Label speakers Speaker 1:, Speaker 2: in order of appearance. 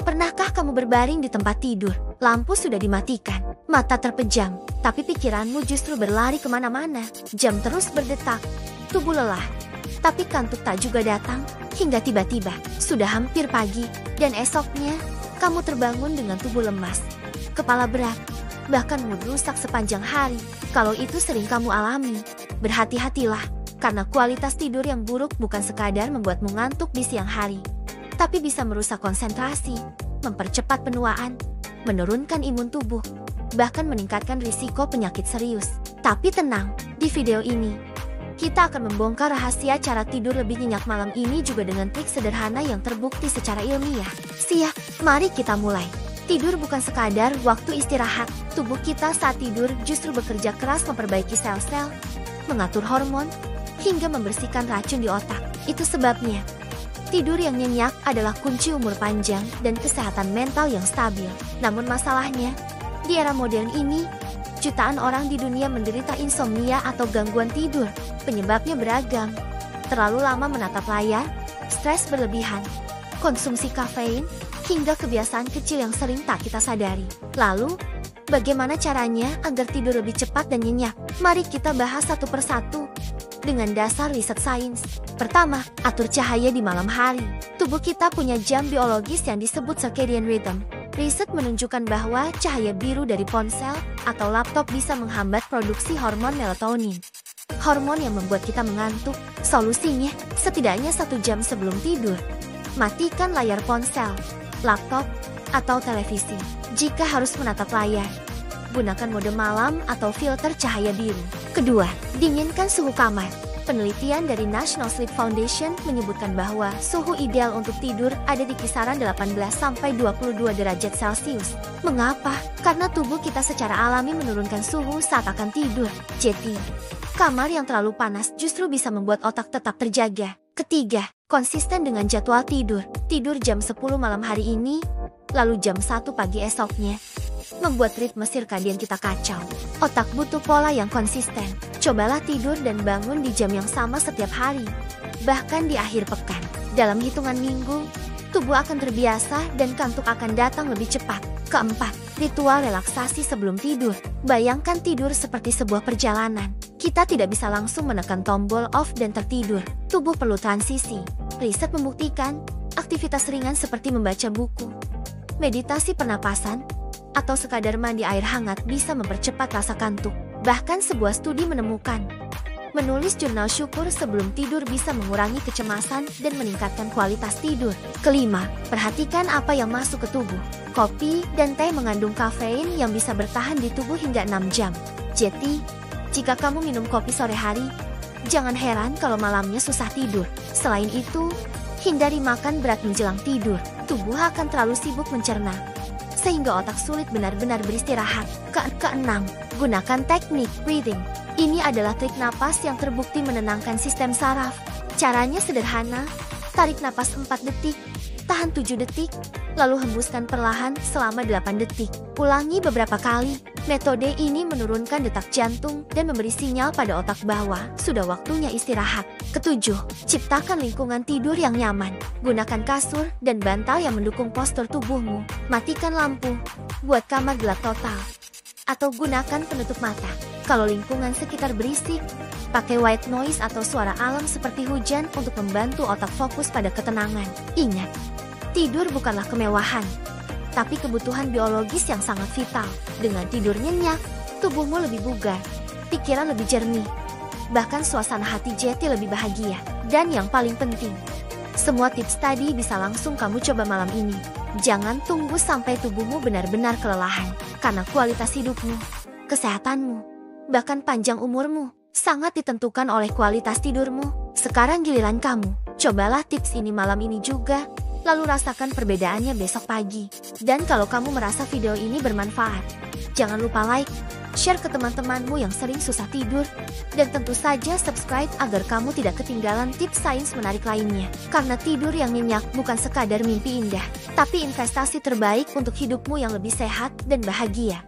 Speaker 1: Pernahkah kamu berbaring di tempat tidur? Lampu sudah dimatikan, mata terpejam, tapi pikiranmu justru berlari kemana-mana. Jam terus berdetak, tubuh lelah, tapi kantuk tak juga datang. Hingga tiba-tiba, sudah hampir pagi, dan esoknya, kamu terbangun dengan tubuh lemas, kepala berat, bahkan mood rusak sepanjang hari. Kalau itu sering kamu alami, berhati-hatilah, karena kualitas tidur yang buruk bukan sekadar membuatmu ngantuk di siang hari, tapi bisa merusak konsentrasi, mempercepat penuaan, menurunkan imun tubuh, bahkan meningkatkan risiko penyakit serius. Tapi tenang, di video ini, kita akan membongkar rahasia cara tidur lebih nyenyak malam ini juga dengan trik sederhana yang terbukti secara ilmiah. Siap, mari kita mulai. Tidur bukan sekadar waktu istirahat. Tubuh kita saat tidur justru bekerja keras memperbaiki sel-sel, mengatur hormon, hingga membersihkan racun di otak. Itu sebabnya, tidur yang nyenyak adalah kunci umur panjang dan kesehatan mental yang stabil. Namun masalahnya, di era modern ini, jutaan orang di dunia menderita insomnia atau gangguan tidur. Penyebabnya beragam. Terlalu lama menatap layar, stres berlebihan, konsumsi kafein, hingga kebiasaan kecil yang sering tak kita sadari. Lalu, bagaimana caranya agar tidur lebih cepat dan nyenyak? Mari kita bahas satu persatu dengan dasar riset sains. Pertama, atur cahaya di malam hari. Tubuh kita punya jam biologis yang disebut circadian rhythm. Riset menunjukkan bahwa cahaya biru dari ponsel atau laptop bisa menghambat produksi hormon melatonin, hormon yang membuat kita mengantuk. Solusinya, setidaknya 1 jam sebelum tidur, matikan layar ponsel, laptop, atau televisi. Jika harus menatap layar, gunakan mode malam atau filter cahaya biru. Kedua, dinginkan suhu kamar. Penelitian dari National Sleep Foundation menyebutkan bahwa suhu ideal untuk tidur ada di kisaran 18-22 derajat Celcius. Mengapa? Karena tubuh kita secara alami menurunkan suhu saat akan tidur. Jadi, kamar yang terlalu panas justru bisa membuat otak tetap terjaga. Ketiga, konsisten dengan jadwal tidur. Tidur jam 10 malam hari ini, lalu jam 1 pagi esoknya, membuat ritme sirkadian kita kacau. Otak butuh pola yang konsisten. Cobalah tidur dan bangun di jam yang sama setiap hari, bahkan di akhir pekan. Dalam hitungan minggu, tubuh akan terbiasa dan kantuk akan datang lebih cepat. Keempat, ritual relaksasi sebelum tidur. Bayangkan tidur seperti sebuah perjalanan. Kita tidak bisa langsung menekan tombol off dan tertidur. Tubuh perlu transisi. Riset membuktikan, aktivitas ringan seperti membaca buku, meditasi pernapasan, atau sekadar mandi air hangat bisa mempercepat rasa kantuk. Bahkan sebuah studi menemukan, menulis jurnal syukur sebelum tidur bisa mengurangi kecemasan dan meningkatkan kualitas tidur. Kelima, perhatikan apa yang masuk ke tubuh. Kopi dan teh mengandung kafein yang bisa bertahan di tubuh hingga 6 jam. Jadi, jika kamu minum kopi sore hari, jangan heran kalau malamnya susah tidur. Selain itu, hindari makan berat menjelang tidur. Tubuh akan terlalu sibuk mencerna, sehingga otak sulit benar-benar beristirahat. Keenam, gunakan teknik breathing. Ini adalah trik napas yang terbukti menenangkan sistem saraf. Caranya sederhana, tarik napas 4 detik, tahan 7 detik, lalu hembuskan perlahan selama 8 detik. Ulangi beberapa kali. Metode ini menurunkan detak jantung dan memberi sinyal pada otak bahwa sudah waktunya istirahat. Ketujuh, ciptakan lingkungan tidur yang nyaman. Gunakan kasur dan bantal yang mendukung postur tubuhmu. Matikan lampu, buat kamar gelap total, atau gunakan penutup mata. Kalau lingkungan sekitar berisik, pakai white noise atau suara alam seperti hujan untuk membantu otak fokus pada ketenangan. Ingat, tidur bukanlah kemewahan, tapi kebutuhan biologis yang sangat vital. Dengan tidur nyenyak, tubuhmu lebih bugar, pikiran lebih jernih, bahkan suasana hati jadi lebih bahagia. Dan yang paling penting, semua tips tadi bisa langsung kamu coba malam ini. Jangan tunggu sampai tubuhmu benar-benar kelelahan, karena kualitas hidupmu, kesehatanmu, bahkan panjang umurmu sangat ditentukan oleh kualitas tidurmu. Sekarang giliran kamu. Cobalah tips ini malam ini juga, lalu rasakan perbedaannya besok pagi. Dan kalau kamu merasa video ini bermanfaat, jangan lupa like, share ke teman-temanmu yang sering susah tidur, dan tentu saja subscribe agar kamu tidak ketinggalan tips sains menarik lainnya. Karena tidur yang nyenyak bukan sekadar mimpi indah, tapi investasi terbaik untuk hidupmu yang lebih sehat dan bahagia.